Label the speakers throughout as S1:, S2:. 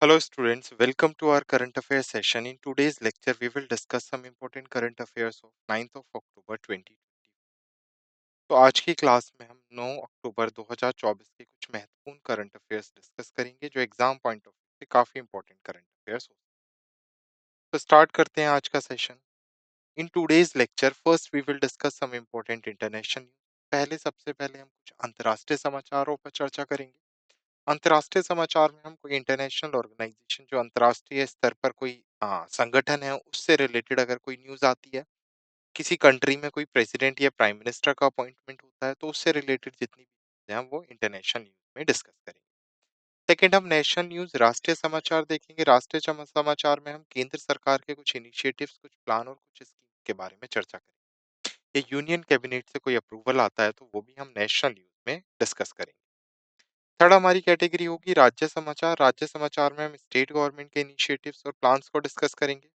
S1: Hello, students. Welcome to our current affairs session. In today's lecture, we will discuss some important current affairs of 9th of October 2020. तो आज की class में हम 9 अक्टूबर 2024 के कुछ महत्वपूर्ण करंट अफेयर्स डिस्कस करेंगे जो एग्जाम पॉइंट ऑफ व्यू से काफी इंपॉर्टेंट करंट अफेयर्स हो। तो स्टार्ट करते हैं आज का session. In today's lecture first we will discuss some important international news. सबसे पहले हम कुछ अंतर्राष्ट्रीय समाचारों पर चर्चा करेंगे। अंतर्राष्ट्रीय समाचार में हम कोई इंटरनेशनल ऑर्गेनाइजेशन जो अंतर्राष्ट्रीय स्तर पर कोई संगठन है उससे रिलेटेड अगर कोई न्यूज आती है, किसी कंट्री में कोई प्रेसिडेंट या प्राइम मिनिस्टर का अपॉइंटमेंट होता है तो उससे रिलेटेड जितनी भी चीजें हैं वो इंटरनेशनल न्यूज में डिस्कस करेंगे। सेकेंड, हम नेशनल न्यूज राष्ट्रीय समाचार देखेंगे। राष्ट्रीय समाचार में हम केंद्र सरकार के कुछ इनिशिएटिव्स, कुछ प्लान और कुछ स्कीम के बारे में चर्चा करेंगे। ये यूनियन कैबिनेट से कोई अप्रूवल आता है तो वो भी हम नेशनल न्यूज में डिस्कस करेंगे। थर्ड हमारी कैटेगरी होगी राज्य समाचार। राज्य समाचार में हम स्टेट गवर्नमेंट के इनिशिएटिव्स और प्लान्स को डिस्कस करेंगे।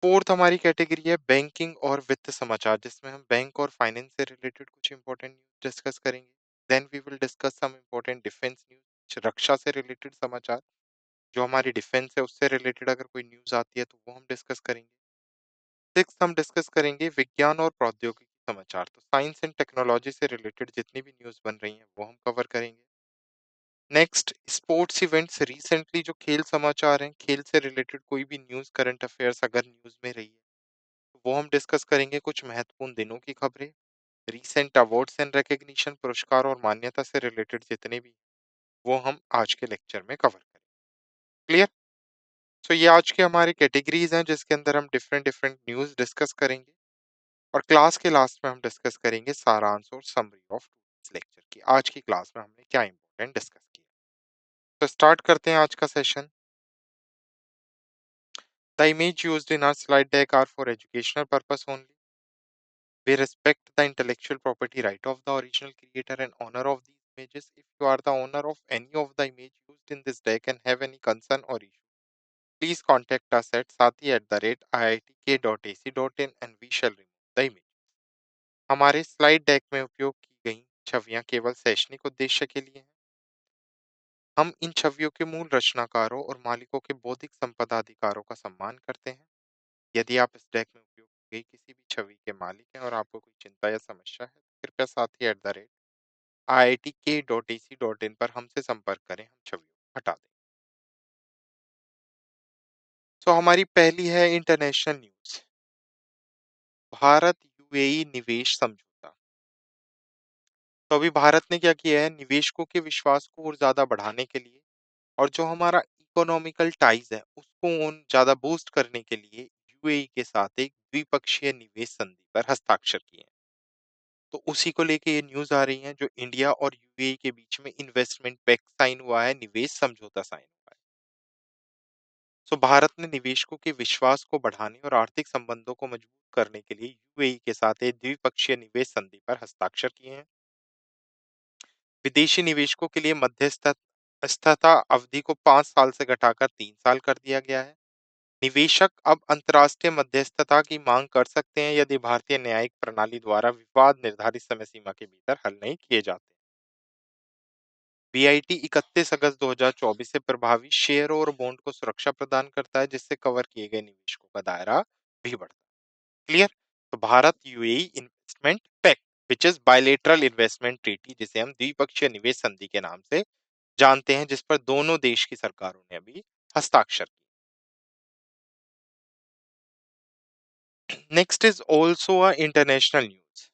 S1: फोर्थ हमारी कैटेगरी है बैंकिंग और वित्त समाचार, जिसमें हम बैंक और फाइनेंस से रिलेटेड कुछ इंपॉर्टेंट न्यूज डिस्कस करेंगे। Then we will discuss some important defence news, रक्षा से रिलेटेड समाचार, जो हमारी डिफेंस है उससे रिलेटेड अगर कोई न्यूज आती है तो वो हम डिस्कस करेंगे। सिक्स, हम डिस्कस करेंगे विज्ञान और प्रौद्योगिकी समाचार, तो साइंस एंड टेक्नोलॉजी से रिलेटेड जितनी भी न्यूज बन रही हैं वो हम कवर करेंगे। नेक्स्ट, स्पोर्ट्स इवेंट्स, रिसेंटली जो खेल समाचार हैं, खेल से रिलेटेड कोई भी न्यूज़, करंट अफेयर्स अगर न्यूज़ में रही है तो वो हम डिस्कस करेंगे। कुछ महत्वपूर्ण दिनों की खबरें, रीसेंट अवार्ड्स एंड रिकग्निशन, पुरस्कार और मान्यता से रिलेटेड जितने भी, वो हम आज के लेक्चर में कवर करेंगे। क्लियर? सो ये आज के हमारे कैटेगरीज हैं जिसके अंदर हम डिफरेंट डिफरेंट न्यूज़ डिस्कस करेंगे और क्लास के लास्ट में हम डिस्कस करेंगे सारांश और समरी ऑफ लेक्चर की। आज की क्लास में हमने क्या इंपॉर्टेंट डिस्कस किया। तो स्टार्ट करते हैं आज का session. The image used in our slide deck are for educational purpose only. We respect the intellectual property right of the original creator and owner of these images. If you are the owner of any of the image used in this deck and have any concern or issue, please contact us at sathi@iitk.ac.in and we shall remove the image. हमारे slide deck में उपयोग की गई छवियां केवल शैक्षणिक उद्देश्य के लिए हैं। हम इन छवियों के मूल रचनाकारों और मालिकों के बौद्धिक संपदा अधिकारों का सम्मान करते हैं। यदि आप इस डेक में उपयोग की गई किसी भी छवि के मालिक हैं और आपको कोई चिंता या समस्या है तो कृपया sathi@iitk.ac.in पर हमसे संपर्क करें, हम छवियों को हटा दें। सो हमारी पहली है इंटरनेशनल न्यूज, भारत यूएई निवेश समझौता। तो अभी भारत ने क्या किया है, निवेशकों के विश्वास को और ज्यादा बढ़ाने के लिए और जो हमारा इकोनॉमिकल टाइज है उसको और ज्यादा बूस्ट करने के लिए यूएई के साथ एक द्विपक्षीय निवेश संधि पर हस्ताक्षर किए हैं। तो उसी को लेके ये न्यूज़ आ रही है, जो इंडिया और यूएई के बीच में इन्वेस्टमेंट पैक्ट साइन हुआ है, निवेश समझौता साइन हुआ है। सो भारत ने निवेशकों के विश्वास को बढ़ाने और आर्थिक संबंधों को मजबूत करने के लिए यूएई के साथ एक द्विपक्षीय निवेश संधि पर हस्ताक्षर किए हैं। विदेशी निवेशकों के लिए मध्यस्थता अवधि को 5 साल से घटाकर 3 साल कर दिया गया है। निवेशक अब अंतर्राष्ट्रीय मध्यस्थता की मांग कर सकते हैं यदि भारतीय न्यायिक प्रणाली द्वारा विवाद निर्धारित समय सीमा के भीतर हल नहीं किए जाते। बीआईटी 31 अगस्त 2024 से प्रभावी शेयरों और बॉन्ड को सुरक्षा प्रदान करता है, जिससे कवर किए गए निवेशकों का दायरा भी बढ़ता है। क्लियर? तो Bharat UAE investment pact, which is bilateral investment treaty, जिसे हम द्विपक्षीय निवेश संधि के नाम से जानते हैं, जिस पर दोनों देश की सरकारों ने अभी हस्ताक्षर किए। Next is also a international news,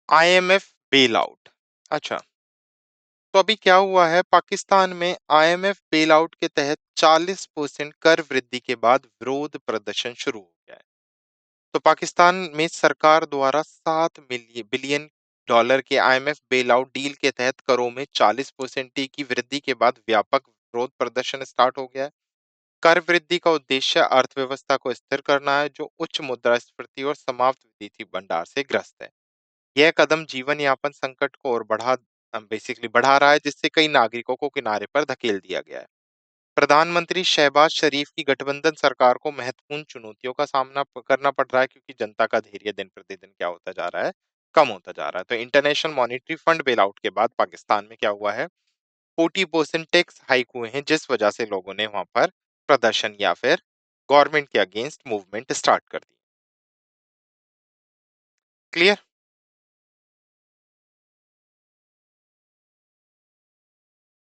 S1: IMF bail out. अच्छा, तो अभी क्या हुआ है, पाकिस्तान में आईएमएफ बेल आउट के तहत 40% कर वृद्धि के बाद विरोध प्रदर्शन शुरू हो गया है। तो पाकिस्तान में सरकार द्वारा 7 बिलियन डॉलर के आईएमएफ बेल आउट डील के तहत करों में 40% की वृद्धि के बाद व्यापक विरोध प्रदर्शन स्टार्ट हो गया है। कर वृद्धि का उद्देश्य अर्थव्यवस्था को स्थिर करना है, जो उच्च मुद्रास्फीति और समाप्त विदेशी भंडार से ग्रस्त है। यह कदम जीवन यापन संकट को और बढ़ा रहा है, जिससे कई नागरिकों को किनारे पर धकेल दिया गया है। प्रधानमंत्री शहबाज शरीफ की गठबंधन सरकार को महत्वपूर्ण चुनौतियों का सामना करना पड़ रहा है, क्योंकि जनता का धैर्य दिन प्रतिदिन क्या होता जा रहा है, कम होता जा रहा है। तो international monetary fund bail out के बाद पाकिस्तान में क्या हुआ है, 40% टैक्स हाइक हुए हैं, जिस वजह से लोगों ने वहां पर प्रदर्शन या फिर गवर्नमेंट के अगेंस्ट मूवमेंट स्टार्ट कर दी। क्लियर?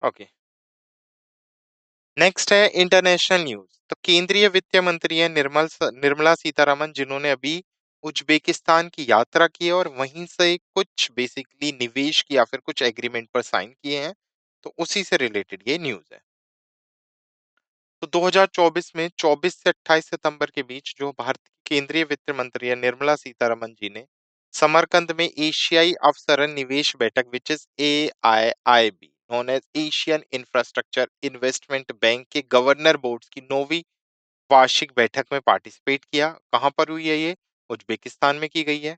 S1: ओके। नेक्स्ट है इंटरनेशनल न्यूज। तो केंद्रीय वित्त मंत्री है निर्मला सीतारमन, जिन्होंने अभी उज्बेकिस्तान की यात्रा की है और वहीं से कुछ बेसिकली निवेश की या फिर कुछ एग्रीमेंट पर साइन किए हैं। तो उसी से रिलेटेड ये न्यूज है। तो 2024 में 24 से 28 सितंबर के बीच जो भारत की केंद्रीय वित्त मंत्री है निर्मला सीतारमन जी ने समरकंद में एशियाई अवसरन निवेश बैठक which is AIIB known as Asian infrastructure investment bank के गवर्नर बोर्ड्स की 9वीं वार्षिक बैठक में पार्टिसिपेट किया। कहां पर हुई है ये? उज्बेकिस्तान में की गई है।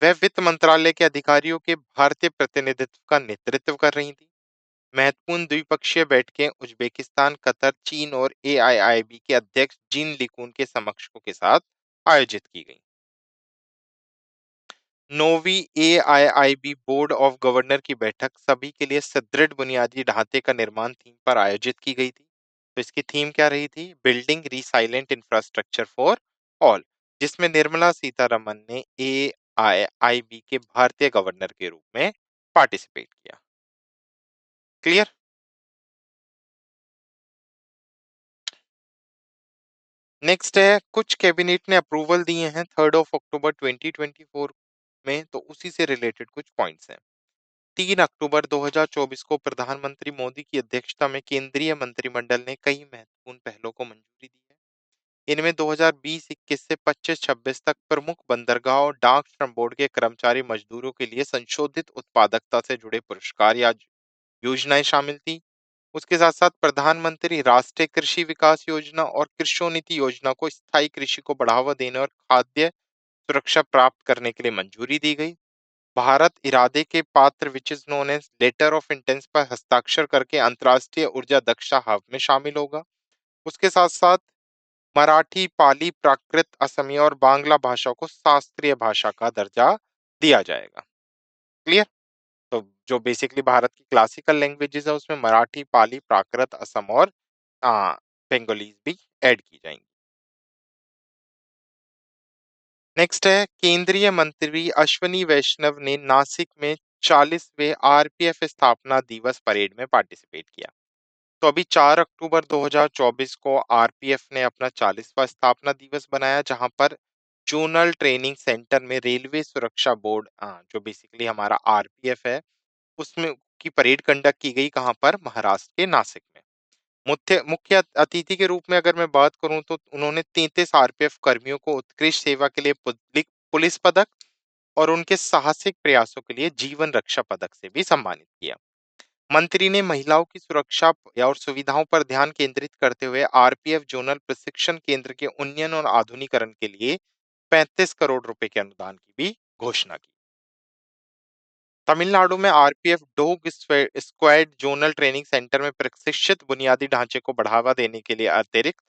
S1: वह वित्त मंत्रालय के अधिकारियों के भारतीय प्रतिनिधित्व का नेतृत्व कर रही थी। महत्वपूर्ण द्विपक्षीय बैठकें उज्बेकिस्तान, कतर, चीन और AIIB के अध्यक्ष जीन लिकून के समकक्षों के साथ आयोजित की गई। 9वीं AIIB बोर्ड ऑफ गवर्नर की बैठक सभी के लिए सुदृढ़ बुनियादी ढांचे का निर्माण थीम पर आयोजित की गई थी। तो इसकी थीम क्या रही थी? Building resilient infrastructure for all, जिसमें निर्मला सीतारमन ने AIIB के भारतीय गवर्नर के रूप में पार्टिसिपेट किया। क्लियर? नेक्स्ट है कुछ कैबिनेट ने अप्रूवल दिए हैं 3 अक्टूबर 2024 में, तो उसी से रिलेटेड कुछ पॉइंट्स हैं। 3 अक्टूबर 2024 को प्रधानमंत्री मोदी की अध्यक्षता में केंद्रीय मंत्रिमंडल ने कई महत्वपूर्ण पहलों को मंजूरी दी है। इनमें 2020-21 से 25-26 तक प्रमुख बंदरगाह और डाक श्रम बोर्ड के कर्मचारी मजदूरों के लिए संशोधित उत्पादकता से जुड़े पुरस्कार या योजनाएं शामिल थी। उसके साथ साथ प्रधानमंत्री राष्ट्रीय कृषि विकास योजना और कृषोन्नति योजना को स्थायी कृषि को बढ़ावा देने और खाद्य सुरक्षा प्राप्त करने के लिए मंजूरी दी गई। भारत इरादे के पात्र which is known as letter of intents पर हस्ताक्षर करके अंतर्राष्ट्रीय ऊर्जा दक्षता हब में शामिल होगा। उसके साथ साथ मराठी, पाली, प्राकृत, असमिया और बांग्ला भाषा को शास्त्रीय भाषा का दर्जा दिया जाएगा। क्लियर? तो जो बेसिकली भारत की क्लासिकल लैंग्वेजेस है उसमें मराठी, पाली, प्राकृत, असम और बंगालीज भी ऐड की जाएंगी। नेक्स्ट है केंद्रीय मंत्री अश्वनी वैष्णव ने नासिक में 40वें RPF स्थापना दिवस परेड में पार्टिसिपेट किया। तो अभी 4 अक्टूबर 2024 को RPF ने अपना 40वां स्थापना दिवस बनाया, जहां पर जोनल ट्रेनिंग सेंटर में रेलवे सुरक्षा बोर्ड जो बेसिकली हमारा RPF है उसमें की परेड कंडक्ट की गई। कहां पर? महाराष्ट्र के नासिक में। मुख्य मुख्य अतिथि के रूप में अगर मैं बात करूं तो उन्होंने 33 RPF कर्मियों को उत्कृष्ट सेवा के लिए पुलिस पदक और उनके साहसिक प्रयासों के लिए जीवन रक्षा पदक से भी सम्मानित किया। मंत्री ने महिलाओं की सुरक्षा और सुविधाओं पर ध्यान केंद्रित करते हुए RPF जोनल प्रशिक्षण केंद्र के उन्नयन और आधुनिकरण के लिए 35 करोड़ रुपए के अनुदान की भी घोषणा की। तमिलनाडु में RPF dog squad zonal training centre में प्रशिक्षित बुनियादी ढांचे को बढ़ावा देने के लिए अतिरिक्त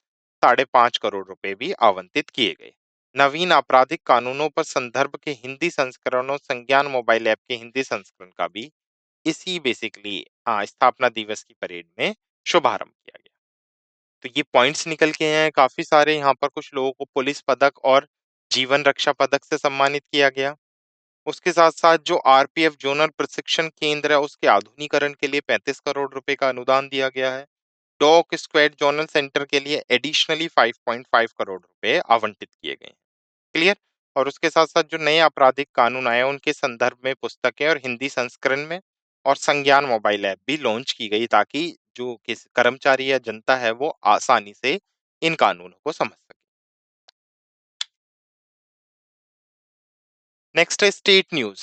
S1: 5.5 करोड़ रुपए भी आवंटित किए गए। नवीन आपराधिक कानूनों पर संदर्भ के हिंदी संस्करण और संज्ञान मोबाइल ऐप के हिंदी संस्करण का भी इसी बेसिकली स्थापना दिवस की परेड में शुभारंभ किया गया। तो ये पॉइंट्स निकल के हैं काफी सारे। यहाँ पर कुछ लोगों को पुलिस पदक और जीवन रक्षा पदक से सम्मानित किया गया। उसके साथ साथ जो RPF जोनल प्रशिक्षण केंद्र है उसके आधुनिकरण के लिए 35 करोड़ रुपए का अनुदान दिया गया है। डॉग स्क्वाड जोनल सेंटर के लिए एडिशनली 5.5 करोड़ रुपए आवंटित किए गए हैं। क्लियर? और उसके साथ साथ जो नए आपराधिक कानून आए उनके संदर्भ में पुस्तकें और हिंदी संस्करण में और संज्ञान मोबाइल ऐप भी लॉन्च की गई, ताकि जो किस कर्मचारी या जनता है वो आसानी से इन कानूनों को समझ सके। नेक्स्ट है state news.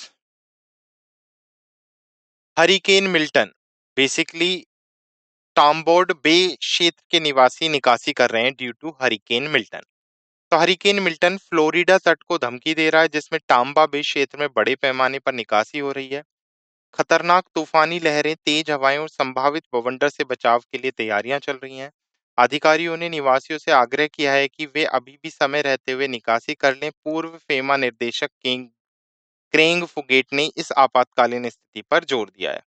S1: Hurricane Milton basically Tampa Bay क्षेत्र के निवासी निकासी कर रहे हैं ड्यू टू हरिकेन मिल्टन। तो हरिकेन मिल्टन फ्लोरिडा तट को धमकी दे रहा है, जिसमें टाम्बा बे क्षेत्र में बड़े पैमाने पर निकासी हो रही है। खतरनाक तूफानी लहरें, तेज हवाएं और संभावित बवंडर से बचाव के लिए तैयारियां चल रही हैं। अधिकारियों ने निवासियों से आग्रह किया है कि वे अभी भी समय रहते हुए निकासी कर लें। पूर्व फेमा निर्देशक क्रेंग फुगेट ने इस आपातकालीन स्थिति पर जोर दिया है।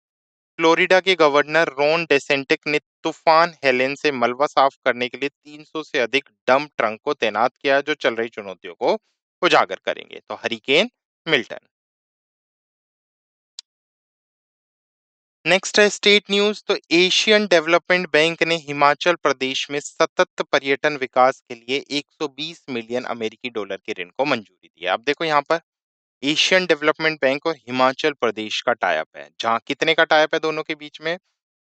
S1: फ्लोरिडा के गवर्नर रॉन डेसेंटिक ने तूफान हेलेन से मलबा साफ करने के लिए 300 से अधिक डंप ट्रंक को तैनात किया है, जो चल रही चुनौतियों को उजागर करेंगे। तो हरिकेन मिल्टन। नेक्स्ट है स्टेट न्यूज। तो एशियन डेवलपमेंट बैंक ने हिमाचल प्रदेश में सतत पर्यटन विकास के लिए 120 मिलियन अमेरिकी डॉलर के ऋण को मंजूरी दी है। अब देखो यहाँ पर एशियन डेवलपमेंट बैंक और हिमाचल प्रदेश का टाई अप है, जहां कितने का टाई अप है दोनों के बीच में?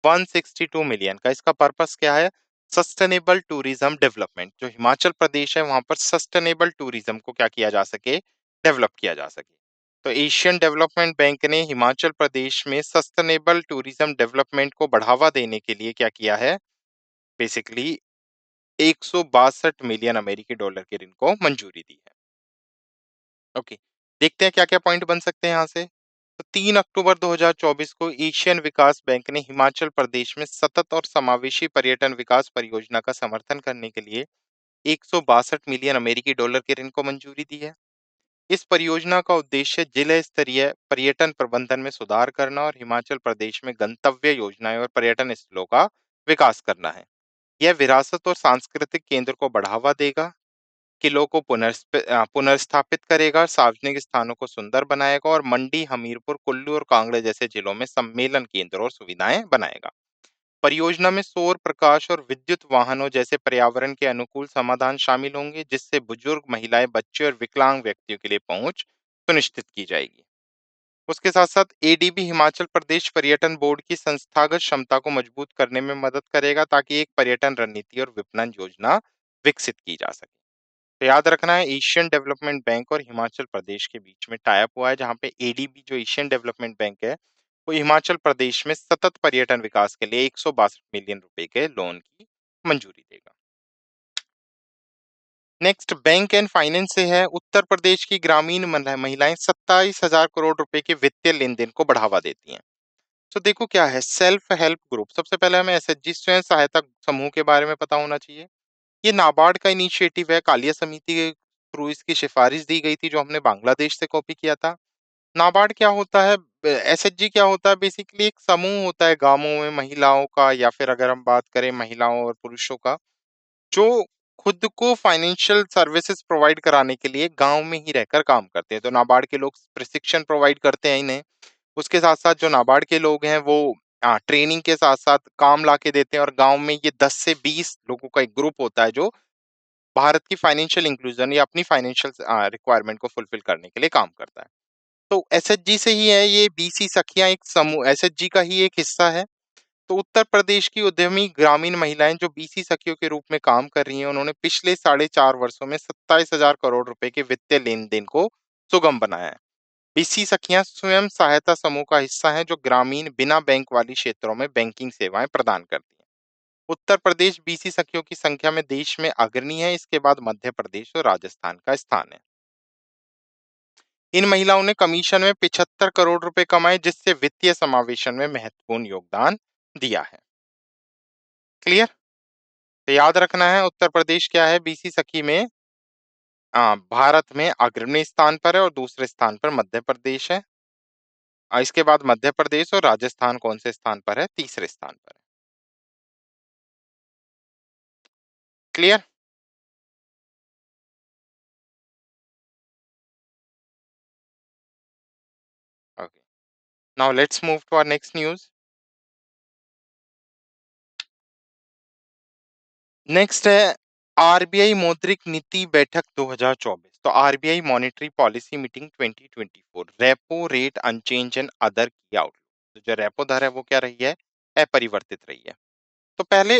S1: 162 मिलियन का। इसका पर्पस क्या है? Sustainable tourism development. जो हिमाचल प्रदेश है वहां पर सस्टेनेबल टूरिज्म को क्या किया जा सके, डेवलप किया जा सके। तो एशियन डेवलपमेंट बैंक ने हिमाचल प्रदेश में सस्टेनेबल टूरिज्म डेवलपमेंट को बढ़ावा देने के लिए क्या किया है? बेसिकली 162 मिलियन अमेरिकी डॉलर के ऋण को मंजूरी दी है। ओके, देखते हैं क्या क्या पॉइंट बन सकते हैं यहाँ से। तो 3 अक्टूबर 2024 को एशियन विकास बैंक ने हिमाचल प्रदेश में सतत और समावेशी पर्यटन विकास परियोजना का समर्थन करने के लिए 162 मिलियन अमेरिकी डॉलर के ऋण को मंजूरी दी है। इस परियोजना का उद्देश्य जिला स्तरीय पर्यटन प्रबंधन में सुधार करना और हिमाचल प्रदेश में गंतव्य योजनाएं और पर्यटन स्थलों का विकास करना है। यह विरासत और सांस्कृतिक केंद्र को बढ़ावा देगा, किलों को पुनर्स्थापित करेगा, सार्वजनिक स्थानों को सुंदर बनाएगा और मंडी, हमीरपुर, कुल्लू और कांगड़ा जैसे जिलों में सम्मेलन केंद्र और सुविधाएं बनाएगा। परियोजना में सौर प्रकाश और विद्युत वाहनों जैसे पर्यावरण के अनुकूल समाधान शामिल होंगे, जिससे बुजुर्ग, महिलाएं, बच्चे और विकलांग व्यक्तियों के लिए पहुंच सुनिश्चित की जाएगी। उसके साथ साथ एडीबी हिमाचल प्रदेश पर्यटन बोर्ड की संस्थागत क्षमता को मजबूत करने में मदद करेगा, ताकि एक पर्यटन रणनीति और विपणन योजना विकसित की जा सके। तो याद रखना है, एशियन डेवलपमेंट बैंक और हिमाचल प्रदेश के बीच में टाई अप हुआ है, जहां पे एडीबी जो एशियन डेवलपमेंट बैंक है वो हिमाचल प्रदेश में सतत पर्यटन विकास के लिए 162 मिलियन रुपए के लोन की मंजूरी देगा। नेक्स्ट बैंक एंड फाइनेंस से है। उत्तर प्रदेश की ग्रामीण महिलाएं 27,000 करोड़ रुपए के वित्तीय लेन देन को बढ़ावा देती हैं। तो देखो क्या है, सेल्फ हेल्प ग्रुप। सबसे पहले हमें एसएचजी स्वयं सहायता समूह के बारे में पता होना चाहिए। ये नाबार्ड का इनिशिएटिव है, कालिया समिति के थ्रू इसकी सिफारिश दी गई थी, जो हमने बांग्लादेश से कॉपी किया था। नाबार्ड क्या होता है, एसएचजी क्या होता है? बेसिकली एक समूह होता है गांवों में महिलाओं का, या फिर अगर हम बात करें महिलाओं और पुरुषों का, जो खुद को फाइनेंशियल सर्विसेज प्रोवाइड कराने के लिए गांव में ही रहकर काम करते हैं। तो नाबार्ड के लोग प्रशिक्षण प्रोवाइड करते हैं इन्हें। उसके साथ साथ जो नाबार्ड के लोग हैं वो ट्रेनिंग के साथ साथ काम ला के देते हैं, और गांव में ये 10 से 20 लोगों का एक ग्रुप होता है, जो भारत की फाइनेंशियल इंक्लूजन या अपनी फाइनेंशियल रिक्वायरमेंट को फुलफिल करने के लिए काम करता है। तो एसएचजी से ही है ये। बीसी सखियां एक समूह एसएचजी का ही एक हिस्सा है। तो उत्तर प्रदेश की उद्यमी ग्रामीण महिलाएं जो बीसी सखियों के रूप में काम कर रही हैं, उन्होंने पिछले 4.5 वर्षों में 27,000 करोड़ रुपए के वित्तीय लेन देन को सुगम बनाया है। बीसी सखियां स्वयं सहायता समूह का हिस्सा हैं, जो ग्रामीण बिना बैंक वाली क्षेत्रों में बैंकिंग सेवाएं प्रदान करती हैं। उत्तर प्रदेश बीसी सखियों की संख्या में देश में अग्रणी है, इसके बाद मध्य प्रदेश और राजस्थान का स्थान है। इन महिलाओं ने कमीशन में 75 करोड़ रुपए कमाए, जिससे वित्तीय समावेशन में महत्वपूर्ण योगदान दिया है। क्लियर? तो याद रखना है, उत्तर प्रदेश क्या है बीसी सखी में, भारत में अग्रणी स्थान पर है, और दूसरे स्थान पर मध्य प्रदेश है। इसके बाद मध्य प्रदेश और राजस्थान कौन से स्थान पर है? तीसरे स्थान पर है। Clear? Okay, now let's move to our next news. Next है आरबीआई मौद्रिक नीति बैठक 2024। तो RBI monetary policy meeting 2024, repo rate unchanged and other key outlook. तो जो रेपो दर है वो क्या रही है? अपरिवर्तित रही है। तो पहले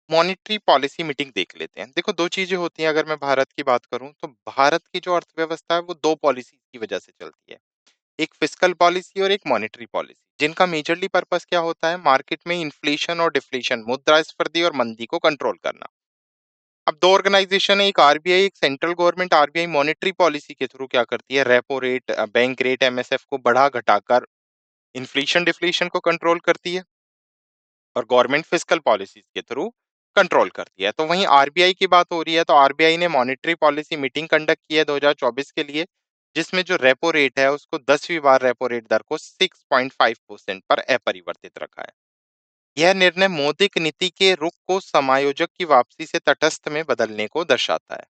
S1: मॉनेटरी पॉलिसी मीटिंग देख लेते हैं। देखो दो चीजें होती हैं, अगर मैं भारत की बात करूं तो भारत की जो अर्थव्यवस्था है वो दो पॉलिसी की वजह से चलती है। एक फिस्कल पॉलिसी और एक मॉनेटरी पॉलिसी, जिनका मेजरली पर्पस क्या होता है? मार्केट में इन्फ्लेशन और डिफ्लेशन, मुद्रास्फीति और मंदी को कंट्रोल करना। अब दो ऑर्गेनाइजेशन है, एक आरबीआई, एक central government. RBI monetary policy के थ्रू क्या करती है? Repo rate, bank rate, MSF को बढ़ा घटाकर इन्फ्लेशन डिफ्लेशन को कंट्रोल करती है, और गवर्नमेंट फिस्कल पॉलिसीज के थ्रू कंट्रोल करती है। तो वहीं आरबीआई की बात हो रही है, तो आरबीआई ने मॉनेटरी पॉलिसी मीटिंग कंडक्ट की है 2024 के लिए, जिसमें जो रेपो रेट है उसको 10वीं बार रेपो रेट दर को 6.5% पर अपरिवर्तित रखा है। यह निर्णय मौद्रिक नीति के रुख को समायोजक की वापसी से तटस्थ में बदलने को दर्शाता है।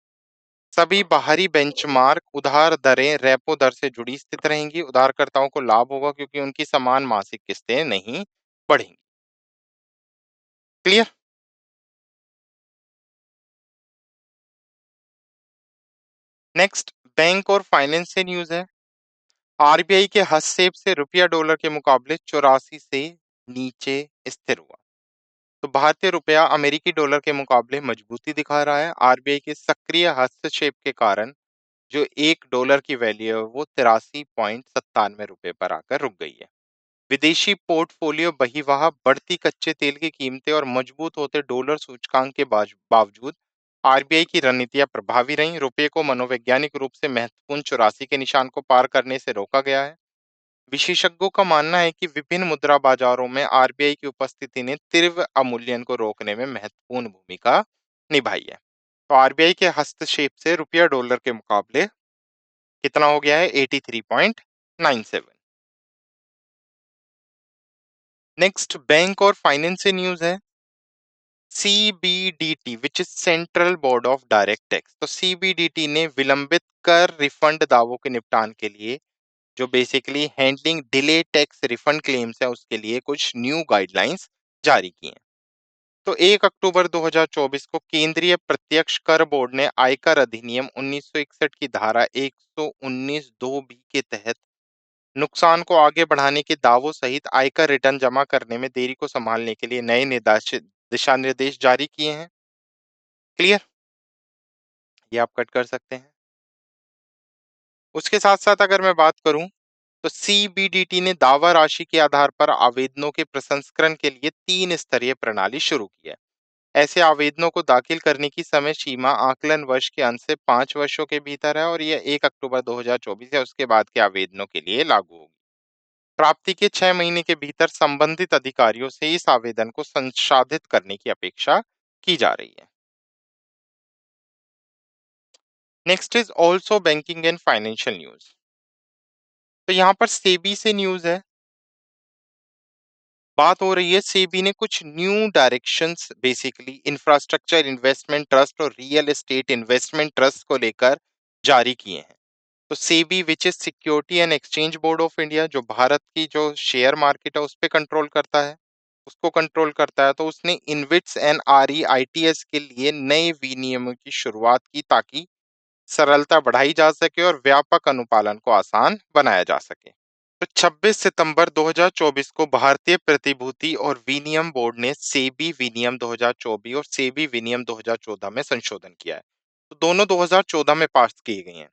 S1: सभी बाहरी बेंचमार्क उधार दरें रेपो दर से जुड़ी स्थित रहेंगी। उधारकर्ताओं को लाभ होगा क्योंकि उनकी समान मासिक किस्तें नहीं बढ़ेंगी। क्लियर? नेक्स्ट, बैंक और फाइनेंस से न्यूज है। आरबीआई के हस्तक्षेप से रुपया डॉलर के मुकाबले 84 से नीचे स्थिर हुआ। तो भारतीय रुपया अमेरिकी डॉलर के मुकाबले मजबूती दिखा रहा है। आरबीआई के सक्रिय हस्तक्षेप के कारण जो $1 की वैल्यू है वो 83.97 रुपए पर आकर रुक गई है। विदेशी पोर्टफोलियो बहिर्वाह, बढ़ती कच्चे तेल की कीमतें और मजबूत होते डॉलर सूचकांक के बावजूद आरबीआई की रणनीतियां प्रभावी रहीं। रुपये को मनोवैज्ञानिक रूप से महत्वपूर्ण 84 के निशान को पार करने से रोका गया है। विशेषज्ञों का मानना है कि विभिन्न मुद्रा बाजारों में आरबीआई की उपस्थिति ने तीव्र अवमूल्यन को रोकने में महत्वपूर्ण भूमिका निभाई है। तो आरबीआई के हस्तक्षेप से रुपया डॉलर के मुकाबले कितना हो गया है? 83.97। नेक्स्ट, बैंक और फाइनेंस से न्यूज है। CBDT which is central board of direct tax, तो सीबीडीटी ने विलंबित कर रिफंड दावों के निपटान के लिए जो basically handling delay tax refund claims है उसके लिए कुछ न्यू गाइडलाइंस जारी की हैं। तो 1 अक्टूबर 2024 को केंद्रीय प्रत्यक्ष कर बोर्ड ने आयकर अधिनियम 1961 की धारा 119 दो बी के तहत नुकसान को आगे बढ़ाने के दावों सहित आयकर रिटर्न जमा करने में देरी को संभालने के लिए नए दिशा निर्देश जारी किए हैं। क्लियर? ये आप कट कर सकते हैं। उसके साथ साथ अगर मैं बात करूं तो सीबीडीटी ने दावा राशि के आधार पर आवेदनों के प्रसंस्करण के लिए 3 स्तरीय प्रणाली शुरू की है। ऐसे आवेदनों को दाखिल करने की समय सीमा आकलन वर्ष के अंत से 5 वर्षों के भीतर है और यह 1 अक्टूबर 2024 या उसके बाद के आवेदनों के लिए लागू होगी। प्राप्ति के 6 महीने के भीतर संबंधित अधिकारियों से इस आवेदन को संसाधित करने की अपेक्षा की जा रही है। Next is also banking and financial news. तो यहाँ पर सेबी से न्यूज है। बात हो रही है सेबी ने कुछ new directions basically infrastructure investment trust और रियल एस्टेट इन्वेस्टमेंट ट्रस्ट को लेकर जारी किए हैं। तो SEBI which is security and exchange board of India जो भारत की जो शेयर मार्केट है उस पर कंट्रोल करता है, उसको कंट्रोल करता है, तो उसने इनविट्स एंड आरईआईटीएस के लिए नए विनियमों की शुरुआत की ताकि सरलता बढ़ाई जा सके और व्यापक अनुपालन को आसान बनाया जा सके। तो 26 सितंबर 2024 को भारतीय प्रतिभूति और विनियम बोर्ड ने सेबी विनियम 2024 और सेबी विनियम 2014 में संशोधन किया है। तो दोनों 2014 में पास किए गए हैं।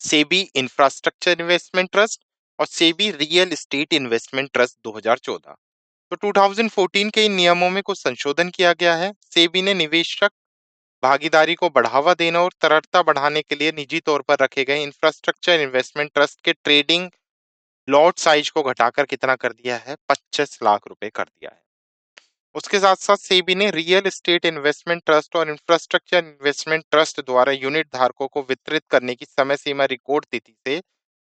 S1: सेबी इंफ्रास्ट्रक्चर इन्वेस्टमेंट ट्रस्ट और SEBI real estate investment trust 2014। तो 2014 के इन नियमों में कुछ संशोधन किया गया है। सेबी ने निवेशक भागीदारी को बढ़ावा देना और तरलता बढ़ाने के लिए निजी तौर पर रखे गए इंफ्रास्ट्रक्चर इन्वेस्टमेंट ट्रस्ट के ट्रेडिंग लॉट साइज को घटाकर कितना कर दिया है? 25 लाख रुपए कर दिया है। उसके साथ साथ सेबी ने रियल एस्टेट इन्वेस्टमेंट ट्रस्ट और इंफ्रास्ट्रक्चर इन्वेस्टमेंट ट्रस्ट द्वारा यूनिट धारकों को वितरित करने की समय सीमा रिकॉर्ड तिथि से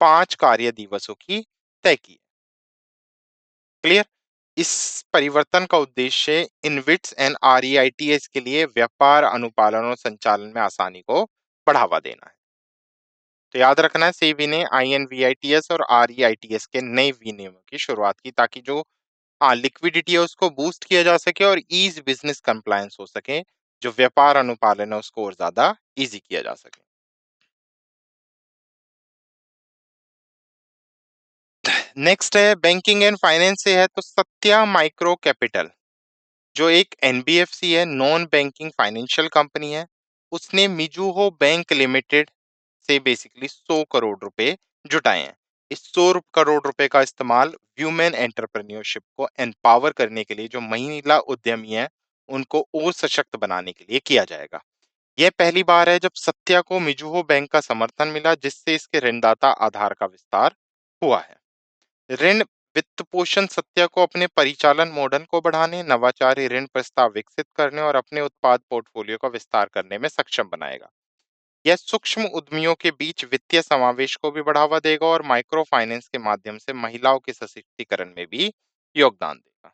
S1: 5 कार्य दिवसों की तय की। क्लियर? इस परिवर्तन का उद्देश्य इनविट्स एंड आरईआईटीएस के लिए व्यापार अनुपालन और संचालन में आसानी को बढ़ावा देना है। तो याद रखना है सेबी ने आईएनवीआईटीएस और आरईआईटीएस के नए विनियमों की शुरुआत की ताकि जो लिक्विडिटी है उसको बूस्ट किया जा सके और ईज बिजनेस कंप्लायंस हो सके, जो व्यापार अनुपालन है उसको और ज्यादा इजी किया जा सके। नेक्स्ट है बैंकिंग एंड फाइनेंस से है। तो सत्या माइक्रो कैपिटल जो एक एनबीएफसी है, नॉन बैंकिंग फाइनेंशियल कंपनी है, उसने मिजुहो बैंक लिमिटेड से बेसिकली 100 करोड़ रुपए जुटाए हैं। इस 100 करोड़ रुपए का इस्तेमाल ह्यूमन एंटरप्रेन्योरशिप को एम्पावर करने के लिए जो महिला उद्यमी है उनको और सशक्त बनाने के लिए किया जाएगा। यह पहली बार है जब सत्या को मिजुहो बैंक का समर्थन मिला जिससे इसके ऋणदाता आधार का विस्तार हुआ है। ऋण वित्त पोषण सत्या को अपने परिचालन मॉडल को बढ़ाने, नवाचारी ऋण प्रस्ताव विकसित करने और अपने उत्पाद पोर्टफोलियो का विस्तार करने में सक्षम बनाएगा। यह सूक्ष्म उद्यमियों के बीच वित्तीय समावेश को भी बढ़ावा देगा और माइक्रो फाइनेंस के माध्यम से महिलाओं के सशक्तिकरण में भी योगदान देगा।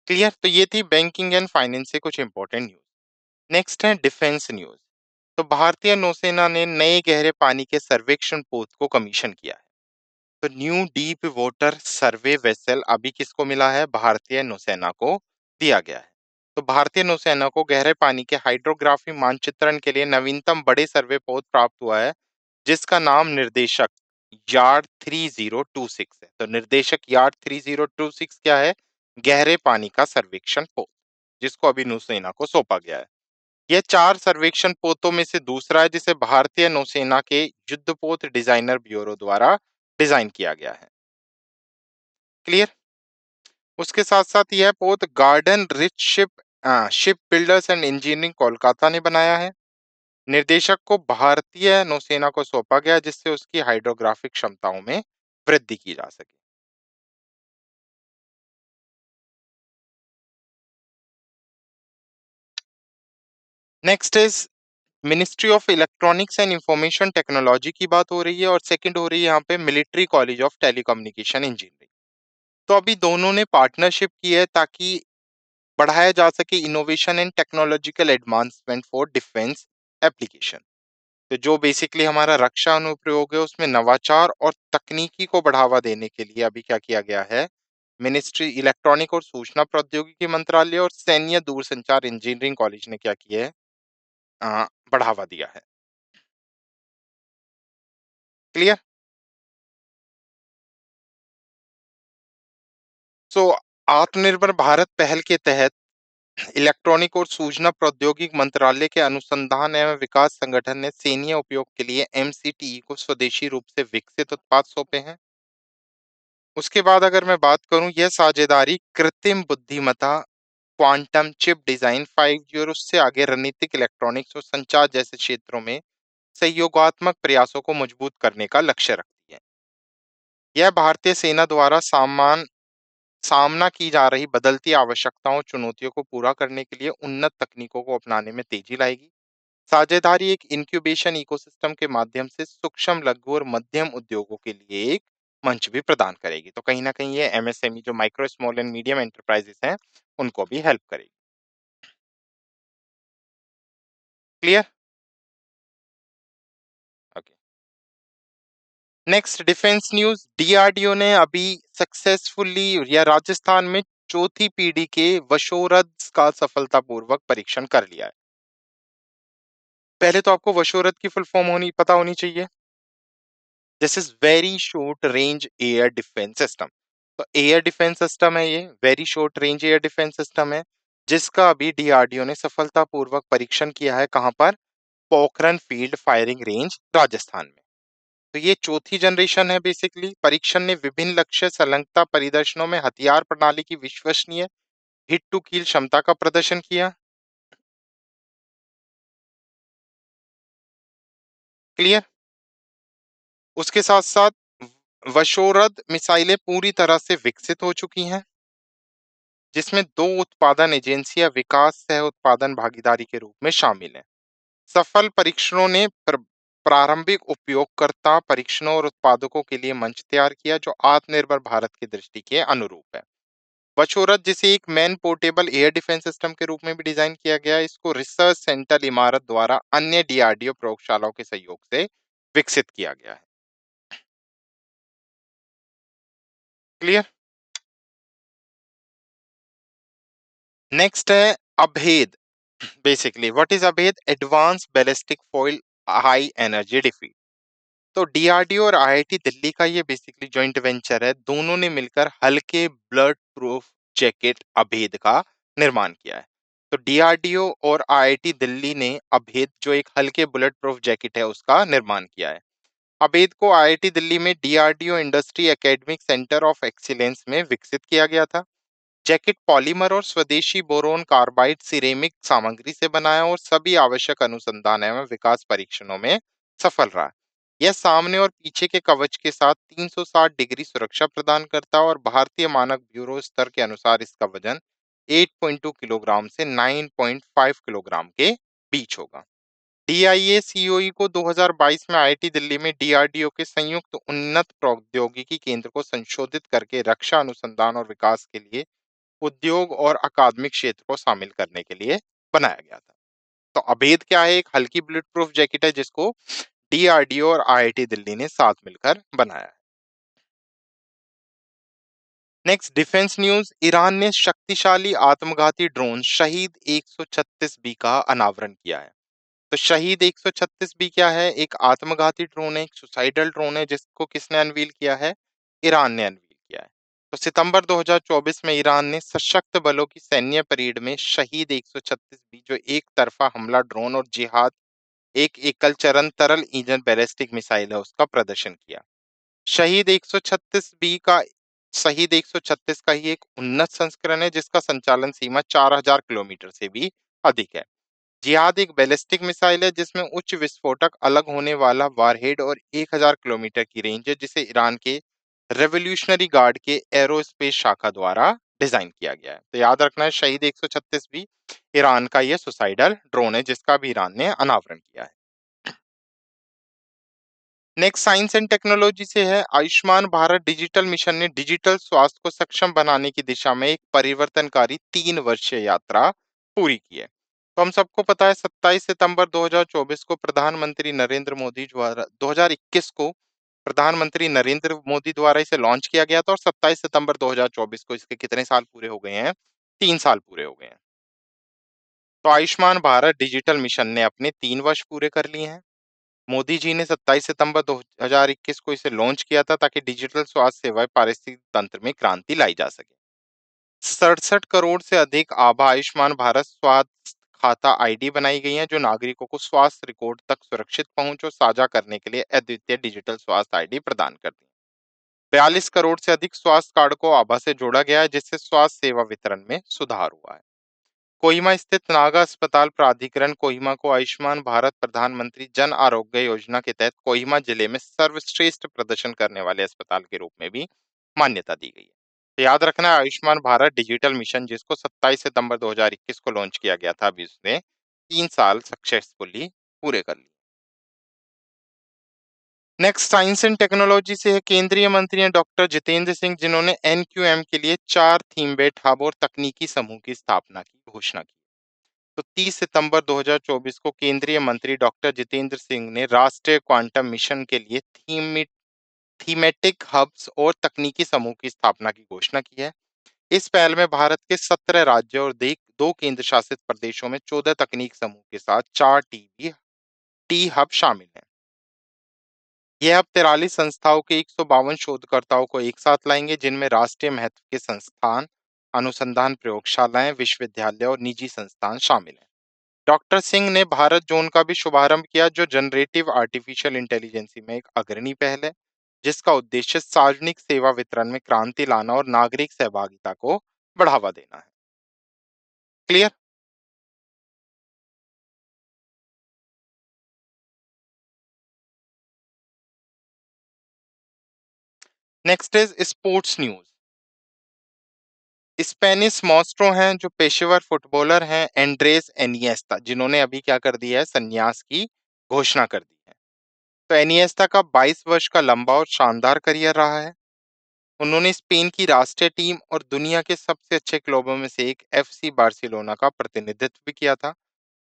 S1: क्लियर? तो ये थी बैंकिंग एंड फाइनेंस से कुछ इंपॉर्टेंट न्यूज। नेक्स्ट है डिफेंस न्यूज। तो भारतीय नौसेना ने नए गहरे पानी के सर्वेक्षण पोत को कमीशन किया है। तो न्यू डीप वाटर सर्वे वेसल अभी किसको मिला है? भारतीय नौसेना को दिया गया है। तो भारतीय नौसेना को गहरे पानी के हाइड्रोग्राफी मानचित्रण के लिए नवीनतम बड़े सर्वे पोत प्राप्त हुआ है, जिसका नाम निर्देशक यार्ड 3026 है। तो निर्देशक यार्ड 3026 क्या है? गहरे पानी का सर्वेक्षण पोत, जिसको अभी नौसेना को सौंपा गया है। यह 4 सर्वेक्षण पोतों में से दूसरा है, जिसे भारतीय नौसेना के युद्धपोत डिजाइनर ब्यूरो द्वारा डिजाइन किया गया है। क्लियर? उसके साथ साथ यह पोत garden rich ship builders and engineering Kolkata ने बनाया है। निर्देशक को भारतीय नौसेना को सौंपा गया, जिससे उसकी हाइड्रोग्राफिक क्षमताओं में वृद्धि की जा सके। Next is ministry of electronics and information technology की बात हो रही है, और सेकंड हो रही है यहाँ पे military college of telecommunication engineering. तो अभी दोनों ने पार्टनरशिप की है ताकि बढ़ाया जा सके innovation and technological advancement for defence application. तो जो बेसिकली हमारा रक्षा अनुप्रयोग है उसमें नवाचार और तकनीकी को बढ़ावा देने के लिए अभी क्या किया गया है? मिनिस्ट्री इलेक्ट्रॉनिक और सूचना प्रौद्योगिकी मंत्रालय और सैन्य दूरसंचार इंजीनियरिंग कॉलेज ने क्या किया है? बढ़ावा दिया है। क्लियर? सो आत्मनिर्भर भारत पहल के तहत इलेक्ट्रॉनिक और सूचना प्रौद्योगिकी मंत्रालय के अनुसंधान एवं विकास संगठन ने सैन्य उपयोग के लिए एमसीटीई को स्वदेशी रूप से विकसित उत्पाद सौंपे हैं। उसके बाद अगर मैं बात करूं, यह साझेदारी कृत्रिम बुद्धिमत्ता, क्वांटम चिप डिजाइन, 5G और उससे आगे रणनीतिक इलेक्ट्रॉनिक्स और संचार जैसे क्षेत्रों में सहयोगात्मक प्रयासों को मजबूत करने का लक्ष्य रखती है। यह भारतीय सेना द्वारा सामना की जा रही बदलती आवश्यकताओं और चुनौतियों को पूरा करने के लिए उन्नत तकनीकों को अपनाने में तेजी लाएगी। साझेदारी एक इंक्यूबेशन इकोसिस्टम के माध्यम से सूक्ष्म, लघु और मध्यम उद्योगों के लिए एक मंच भी प्रदान करेगी। तो कहीं ना कहीं ये एमएसएमई, जो micro small and medium enterprises हैं, उनको भी हेल्प करेगी। Clear? Okay. Next defence news. DRDO ने अभी सक्सेसफुली या राजस्थान में चौथी पीढ़ी के वशोरथ का सफलतापूर्वक परीक्षण कर लिया है। पहले तो आपको वशोरथ की फुल फॉर्म होनी पता होनी चाहिए। This is very short range air defence system. तो एयर डिफेंस सिस्टम है, ये very short range air defence system है, जिसका अभी डीआरडीओ ने सफलतापूर्वक परीक्षण किया है। कहां पर? Pokhran field firing range, Rajasthan में। तो ये चौथी जनरेशन है। बेसिकली परीक्षण ने विभिन्न लक्ष्य संलग्नता परिदर्शनों में हथियार प्रणाली की विश्वसनीय हिट टू किल क्षमता का प्रदर्शन किया। क्लियर? उसके साथ साथ वशोरथ मिसाइलें पूरी तरह से विकसित हो चुकी हैं, जिसमें 2 उत्पादन एजेंसियां विकास सह उत्पादन भागीदारी के रूप में शामिल हैं। सफल परीक्षणों ने प्रारंभिक उपयोगकर्ता परीक्षणों और उत्पादकों के लिए मंच तैयार किया, जो आत्मनिर्भर भारत की दृष्टि के अनुरूप है। वशोरथ, जिसे एक man portable air defence system के रूप में भी डिजाइन किया गया है, इसको रिसर्च सेंटर इमारत द्वारा अन्य डीआरडीओ प्रयोगशालाओं के सहयोग से विकसित किया गया है। क्लियर? नेक्स्ट है अभेद। बेसिकली व्हाट इज अभेद? Advance ballistic foil high energy defeat. तो डीआरडीओ और आईआईटी दिल्ली का ये बेसिकली जॉइंट वेंचर है। दोनों ने मिलकर हल्के ब्लड प्रूफ जैकेट अभेद का निर्माण किया है। तो डीआरडीओ और आईआईटी दिल्ली ने अभेद, जो एक हल्के बुलेट प्रूफ जैकेट है, उसका निर्माण किया है। अभेद को आईआईटी दिल्ली में DRDO industry academic centre of excellence में विकसित किया गया था। जैकेट पॉलीमर और स्वदेशी बोरोन कार्बाइड सिरेमिक सामग्री से बनाया और सभी आवश्यक अनुसंधान एवं विकास परीक्षणों में सफल रहा। यह सामने और पीछे के कवच के साथ 360 डिग्री सुरक्षा प्रदान करता है और भारतीय मानक ब्यूरो स्तर के अनुसार इसका वजन 8.2 किलोग्राम से 9.5 किलोग्राम के बीच होगा। डीआईए सीओई को 2022 में आईआईटी दिल्ली में डीआरडीओ के संयुक्त उन्नत प्रौद्योगिकी केंद्र को संशोधित करके रक्षा अनुसंधान और विकास के लिए उद्योग और अकादमिक क्षेत्र को शामिल करने के लिए बनाया गया था। तो अभेद क्या है? एक हल्की बुलेट प्रूफ जैकेट है जिसको डीआरडीओ और आईआईटी दिल्ली ने साथ मिलकर बनाया है। नेक्स्ट डिफेंस न्यूज, ईरान ने शक्तिशाली आत्मघाती ड्रोन शहीद 136 बी का अनावरण किया है। तो शहीद 136 बी क्या है? एक आत्मघाती ड्रोन है, एक सुसाइडल ड्रोन है जिसको किसने अनवील किया है? ईरान ने अनवील किया है। तो सितंबर 2024 में ईरान ने सशक्त बलों की सैन्य परेड में शहीद 136 बी जो एक तरफा हमला ड्रोन और जिहाद एक एकल चरण तरल इंजन बैलिस्टिक मिसाइल है उसका प्रदर्शन किया। शहीद 136 बी का शहीद 136 का ही एक उन्नत संस्करण है जिसका संचालन सीमा 4000 किलोमीटर से भी अधिक है। जिहाद एक बैलिस्टिक मिसाइल है जिसमें उच्च विस्फोटक अलग होने वाला वारहेड और 1000 किलोमीटर की रेंज है जिसे ईरान के रेवोल्यूशनरी गार्ड के एरोस्पेस शाखा द्वारा डिजाइन किया गया है। तो याद रखना है शहीद 136 भी ईरान का यह सुसाइडल ड्रोन है जिसका भी ईरान ने अनावरण किया है। नेक्स्ट साइंस एंड टेक्नोलॉजी से है, आयुष्मान भारत डिजिटल मिशन ने डिजिटल स्वास्थ्य को सक्षम बनाने की दिशा में एक परिवर्तनकारी 3 वर्षीय यात्रा पूरी की है। तो हम सबको पता है 27 सितंबर 2024 को प्रधानमंत्री नरेंद्र मोदी द्वारा 2021 को प्रधानमंत्री नरेंद्र मोदी द्वारा इसे लॉन्च किया गया था और 27 सितंबर 2024 को इसके कितने साल पूरे हो गए हैं? 3 साल पूरे हो गए हैं। तो आयुष्मान भारत डिजिटल मिशन ने अपने 3 वर्ष पूरे कर लिए हैं। मोदी जी ने 27 सितंबर 2021 को इसे लॉन्च किया था ताकि डिजिटल स्वास्थ्य सेवाएं पारिस्थितिक तंत्र में क्रांति लाई जा सके। 67 करोड़ से अधिक आभा आयुष्मान भारत स्वास्थ्य खाता आईडी बनाई गई हैं जो नागरिकों को स्वास्थ्य रिकॉर्ड तक सुरक्षित पहुंच और साझा करने के लिए अद्वितीय डिजिटल स्वास्थ्य आईडी प्रदान करती है। 42 करोड़ से अधिक स्वास्थ्य कार्ड को आभा से जोड़ा गया है जिससे स्वास्थ्य सेवा वितरण में सुधार हुआ है। कोहिमा स्थित नागा अस्पताल प्राधिकरण कोहिमा को आयुष्मान भारत प्रधानमंत्री जन आरोग्य योजना के तहत कोहिमा जिले में सर्वश्रेष्ठ प्रदर्शन करने वाले अस्पताल के रूप में भी मान्यता दी गई है। तो याद रखना है आयुष्मान भारत डिजिटल मिशन जिसको 27 सितंबर 2021 को लॉन्च किया गया था, अभी उसने 3 साल सक्सेसफुली पूरे कर लिए। नेक्स्ट साइंस एंड टेक्नोलॉजी से है, केंद्रीय मंत्री हैं डॉक्टर जितेंद्र सिंह जिन्होंने एनक्यूएम के लिए 4 थीम बेस्ड हब और तकनीकी समूह की स्थापना की घोषणा की। तो 30 सितंबर 2024 को केंद्रीय मंत्री डॉक्टर जितेंद्र सिंह ने राष्ट्रीय क्वांटम मिशन के लिए थीमेटिक हब्स और तकनीकी समूह की स्थापना की घोषणा की है। इस पहल में भारत के 17 राज्यों और 2 केंद्र शासित प्रदेशों में 14 तकनीक समूह के साथ 4 टी हब शामिल हैं। यह हब 43 संस्थाओं के 152 शोधकर्ताओं को एक साथ लाएंगे जिनमें राष्ट्रीय महत्व के संस्थान, अनुसंधान प्रयोगशालाएं, विश्वविद्यालय और निजी संस्थान शामिल हैं। डॉक्टर सिंह ने भारत जोन का भी शुभारंभ किया जो जनरेटिव आर्टिफिशियल इंटेलिजेंसी में एक अग्रणी पहल है जिसका उद्देश्य सार्वजनिक सेवा वितरण में क्रांति लाना और नागरिक सहभागिता को बढ़ावा देना है। Clear? Next is sports news. Spanish maestro हैं जो पेशेवर फुटबॉलर हैं एंड्रेस एनिएस्ता जिन्होंने अभी क्या कर दिया है? संन्यास की घोषणा कर दी है। तो एनिएस्ता का 22 वर्ष का लंबा और शानदार करियर रहा है। उन्होंने स्पेन की राष्ट्रीय टीम और दुनिया के सबसे अच्छे क्लबों में से एक एफसी बार्सिलोना का प्रतिनिधित्व भी किया था।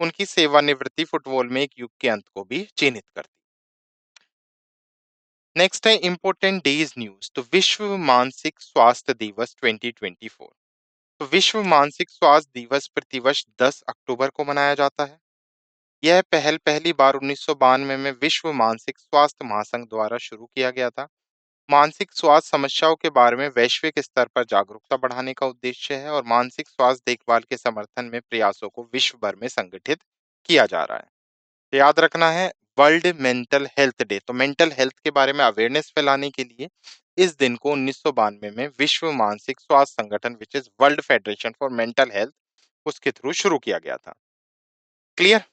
S1: उनकी सेवानिवृत्ति फुटबॉल में एक युग के अंत को भी चिन्हित करती। नेक्स्ट है इंपोर्टेंट डेज न्यूज। तो विश्व मानसिक स्वास्थ्य दिवस 2024। तो विश्व मानसिक स्वास्थ्य दिवस प्रतिवर्ष 10 अक्टूबर को मनाया जाता है। यह पहल पहली बार 1992 में विश्व मानसिक स्वास्थ्य महासंघ द्वारा शुरू किया गया था। मानसिक स्वास्थ्य समस्याओं के बारे में वैश्विक स्तर पर जागरूकता बढ़ाने का उद्देश्य है और मानसिक स्वास्थ्य देखभाल के समर्थन में प्रयासों को विश्व भर में संगठित किया जा रहा है। तो याद रखना है वर्ल्ड मेंटल हेल्थ डे। तो मेंटल हेल्थ के बारे में अवेयरनेस फैलाने के लिए इस दिन को 1992 में विश्व मानसिक स्वास्थ्य संगठन which is world federation for mental health उसके थ्रू शुरू किया गया था। Clear?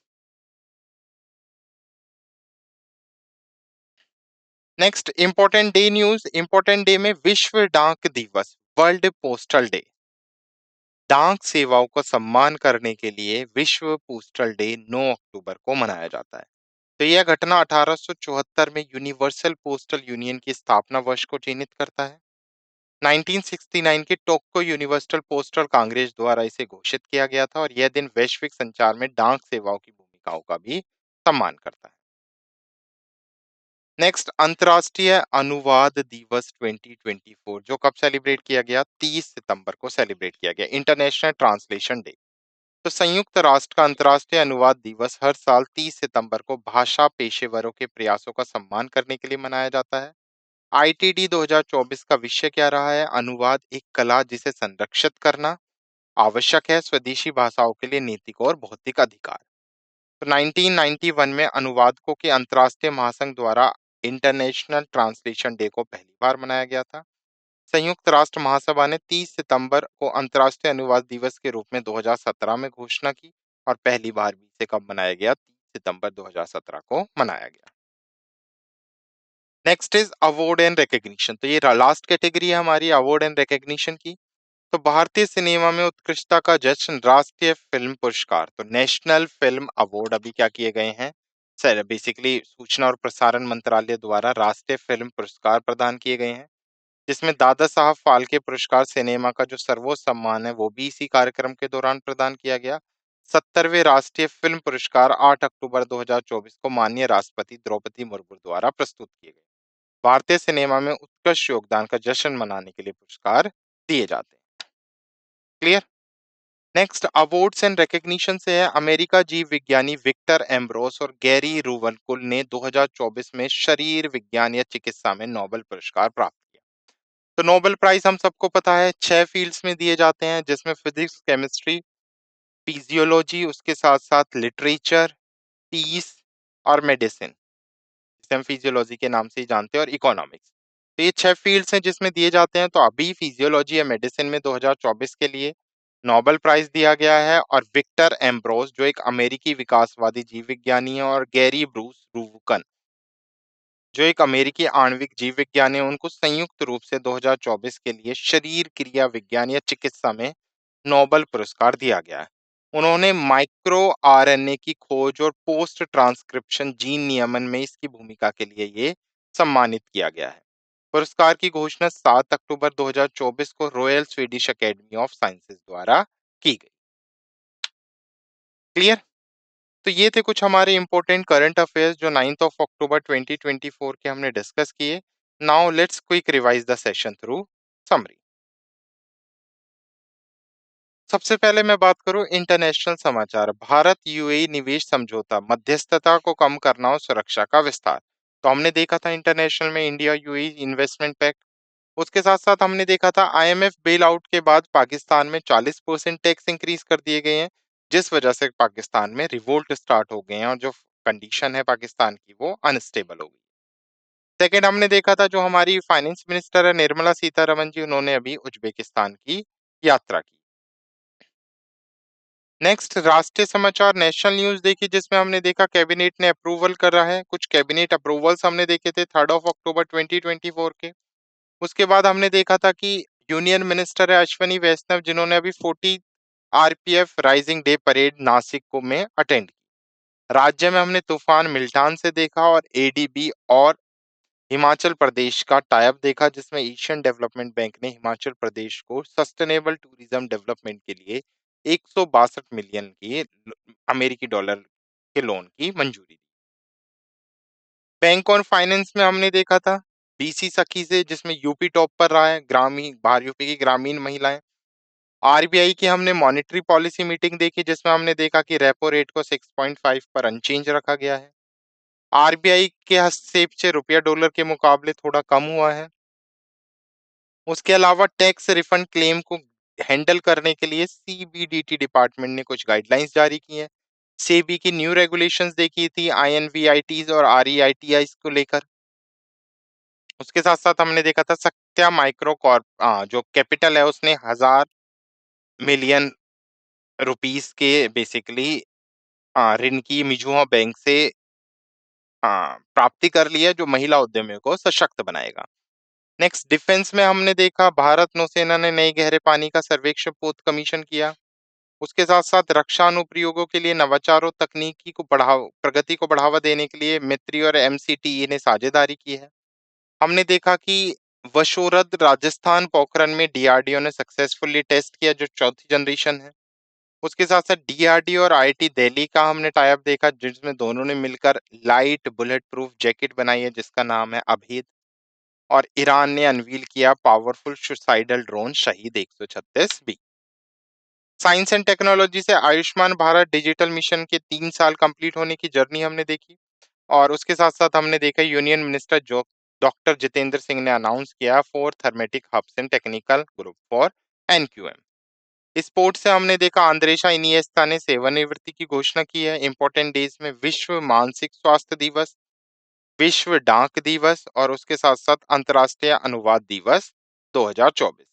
S1: Next important day news. Important day में विश्व डाक दिवस, वर्ल्ड पोस्टल डे। डाक सेवाओं का सम्मान करने के लिए विश्व पोस्टल डे 9 अक्टूबर को मनाया जाता है। तो यह घटना 1874 में यूनिवर्सल पोस्टल यूनियन की स्थापना वर्ष को चिन्हित करता है। 1969 के टोक्यो यूनिवर्सल पोस्टल कांग्रेस द्वारा इसे घोषित किया गया था और यह दिन वैश्विक संचार में डाक सेवाओं की भूमिकाओं का भी सम्मान करता है। नेक्स्ट, अंतर्राष्ट्रीय अनुवाद दिवस 2024 जो कब सेलिब्रेट किया गया? 30 सितंबर को सेलिब्रेट किया गया, इंटरनेशनल ट्रांसलेशन डे। तो संयुक्त राष्ट्र का अंतर्राष्ट्रीय अनुवाद दिवस हर साल 30 सितंबर को भाषा पेशेवरों के प्रयासों का सम्मान करने के लिए मनाया जाता है। आईटीडी 2024 का विषय क्या रहा है? अनुवाद एक कला जिसे संरक्षित करना आवश्यक है, स्वदेशी भाषाओं के लिए नैतिक और बौद्धिक अधिकार। तो 1991 में अनुवादकों के अंतर्राष्ट्रीय महासंघ द्वारा इंटरनेशनल ट्रांसलेशन डे को पहली बार मनाया गया था। संयुक्त राष्ट्र महासभा ने 30 सितंबर को अंतर्राष्ट्रीय अनुवाद दिवस के रूप में 2017 में घोषणा की और पहली बार भी इसे कब मनाया गया? 30 सितंबर 2017 को मनाया गया। Next is award and recognition. तो ये लास्ट कैटेगरी है हमारी अवार्ड एंड रिकग्निशन की। तो भारतीय सिनेमा में उत्कृष्टता का जश्न राष्ट्रीय फिल्म पुरस्कार, तो नेशनल फिल्म अवार्ड अभी क्या किए गए हैं? सर बेसिकली सूचना और प्रसारण मंत्रालय द्वारा राष्ट्रीय फिल्म पुरस्कार प्रदान किए गए हैं, जिसमें दादा साहब फाल्के पुरस्कार सिनेमा का जो सर्वोच्च सम्मान है वो भी इसी कार्यक्रम के दौरान प्रदान किया गया। 70वें राष्ट्रीय फिल्म पुरस्कार 8 अक्टूबर 2024 को माननीय राष्ट्रपति द्रौपदी मुर्मू द्वारा प्रस्तुत किए गए। भारतीय सिनेमा में उत्कृष्ट योगदान का जश्न मनाने के लिए पुरस्कार दिए जाते हैं। Clear? Next awards and recognition से है। अमेरिका जीव विज्ञानी विक्टर एम्ब्रोस और गैरी रूवनकुल ने 2024 में शरीर विज्ञान या चिकित्सा में नोबेल पुरस्कार प्राप्त किया। तो नोबेल प्राइज हम सबको पता है 6 फील्ड्स में दिए जाते हैं, जिसमें फिजिक्स, केमिस्ट्री, फिजियोलॉजी, उसके साथ साथ लिटरेचर, पीस और मेडिसिन, जिसे हम फिजियोलॉजी के नाम से ही जानते हैं, और इकोनॉमिक्स। तो ये 6 फील्ड्स हैं जिसमें दिए जाते हैं। तो अभी फिजियोलॉजी या मेडिसिन में 2024 के लिए नोबेल प्राइज दिया गया है, और विक्टर एम्ब्रोस जो एक अमेरिकी विकासवादी जीव विज्ञानी है, और गैरी ब्रूस रूवकन जो एक अमेरिकी आणविक जीव विज्ञानी है, उनको संयुक्त रूप से 2024 के लिए शरीर क्रिया विज्ञान या चिकित्सा में नोबेल पुरस्कार दिया गया है। उन्होंने माइक्रो आरएनए की खोज और पोस्ट ट्रांसक्रिप्शन जीन नियमन में इसकी भूमिका के लिए ये सम्मानित किया गया है। पुरस्कार की घोषणा 7 अक्टूबर 2024 को royal Swedish academy of sciences द्वारा की गई। क्लियर? तो ये थे कुछ हमारे इंपॉर्टेंट करंट अफेयर्स जो 9th ऑफ अक्टूबर 2024 के हमने डिस्कस किए। Now let's quick revise the session through summary. सबसे पहले मैं बात करूं इंटरनेशनल समाचार। भारत यूएई निवेश समझौता, मध्यस्थता को कम करना और सुरक्षा का विस्तार। तो हमने देखा था इंटरनेशनल में इंडिया यूएई इन्वेस्टमेंट पैक्ट। उसके साथ साथ हमने देखा था आईएमएफ बेल आउट के बाद पाकिस्तान में 40% टैक्स इंक्रीज कर दिए गए हैं, जिस वजह से पाकिस्तान में रिवोल्ट स्टार्ट हो गए हैं और जो कंडीशन है पाकिस्तान की वो अनस्टेबल हो गई। सेकेंड, हमने देखा था जो हमारी फाइनेंस मिनिस्टर है निर्मला सीतारमन जी, उन्होंने अभी उज्बेकिस्तान की यात्रा की। नेक्स्ट राष्ट्रीय समाचार नेशनल न्यूज देखी, जिसमें हमने देखा कैबिनेट ने अप्रूवल करा है। कुछ कैबिनेट अप्रूवल्स हमने देखे थे 3 अक्टूबर 2024 के। उसके बाद हमने देखा था कि यूनियन मिनिस्टर है अश्वनी वैष्णव, जिन्होंने अभी 40 RPF rising day parade Nashik को में अटेंड की। राज्य में हमने तूफान मिल्टान से देखा और एडीबी और हिमाचल प्रदेश का टाइप देखा, जिसमें एशियन डेवलपमेंट बैंक ने हिमाचल प्रदेश को सस्टेनेबल टूरिज्म डेवलपमेंट के लिए 162 मिलियन की अमेरिकी डॉलर के लोन की मंजूरी दी। बैंक और फाइनेंस में हमने देखा था बीसी सखी से, जिसमें यूपी टॉप पर रहा है, ग्रामीण बाहर यूपी की ग्रामीण महिलाएं। आरबीआई की हमने मॉनेटरी पॉलिसी मीटिंग देखी, जिसमें हमने देखा कि रेपो रेट को 6.5 पर अनचेंज रखा गया है। आरबीआई के हस्तक्षेप से रुपया डॉलर के मुकाबले थोड़ा कम हुआ है। उसके अलावा टैक्स रिफंड क्लेम को हैंडल करने के लिए सीबीडीटी डिपार्टमेंट ने कुछ गाइडलाइंस जारी की हैं। सेबी की न्यू रेगुलेशंस देखी थी आईएनवीआईटीज और आरईआईटीआईज को लेकर। उसके साथ साथ हमने देखा था सत्या माइक्रो कॉर्प जो कैपिटल है उसने 1000 मिलियन रुपीस के बेसिकली ऋण की मिजुहो बैंक से प्राप्ति कर ली है, जो महिला उद्यमियों को सशक्त बनाएगा। नेक्स्ट डिफेंस में हमने देखा भारत नौसेना ने नए गहरे पानी का सर्वेक्षण पोत कमीशन किया। उसके साथ-साथ रक्षा अनुप्रयोगों के लिए नवाचार और तकनीकी को बढ़ाव प्रगति को बढ़ावा देने के लिए मित्री और एमसीटीई ने साझेदारी की है। हमने देखा कि वशोरद राजस्थान पोखरन में डीआरडीओ ने सक्सेसफुली टेस्ट किया जो चौथी जनरेशन है। उसके साथ-साथ डीआरडीओ और आईआईटी दिल्ली का हमने टाई अप देखा जिसमें दोनों ने मिलकर लाइट बुलेट प्रूफ जैकेट बनाई है जिसका नाम है अभेद। और ईरान ने अनवील किया पावरफुल सुसाइडल ड्रोन शहीद 136 बी। साइंस एंड टेक्नोलॉजी से आयुष्मान भारत डिजिटल मिशन के 3 साल कंप्लीट होने की जर्नी हमने देखी। और उसके साथ साथ हमने देखा यूनियन मिनिस्टर जो डॉक्टर जितेंद्र सिंह ने अनाउंस किया four thematic hubs in technical group for NQM. Sports से हमने देखा आंद्रेशा इनिएस्ता ने सेवानिवृत्ति की घोषणा की है। इंपॉर्टेंट डेज में विश्व मानसिक स्वास्थ्य दिवस, विश्व डाक दिवस और उसके साथ साथ अंतर्राष्ट्रीय अनुवाद दिवस 2024।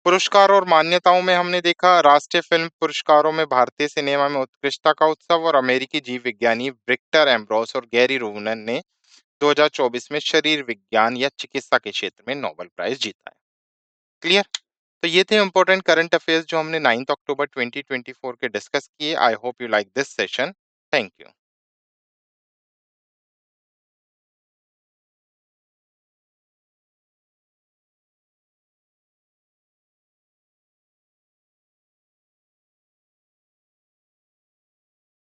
S1: पुरस्कार और मान्यताओं में हमने देखा राष्ट्रीय फिल्म पुरस्कारों में भारतीय सिनेमा में उत्कृष्टता का उत्सव और अमेरिकी जीव विज्ञानी विक्टर एम्ब्रोस और गैरी रोवनन ने 2024 में शरीर विज्ञान या चिकित्सा के क्षेत्र में नोबेल प्राइज जीता है। क्लियर? तो ये थे इंपॉर्टेंट करंट अफेयर्स जो हमने 9 अक्टूबर 2024 के डिस्कस किए। I hope you like this session. Thank you.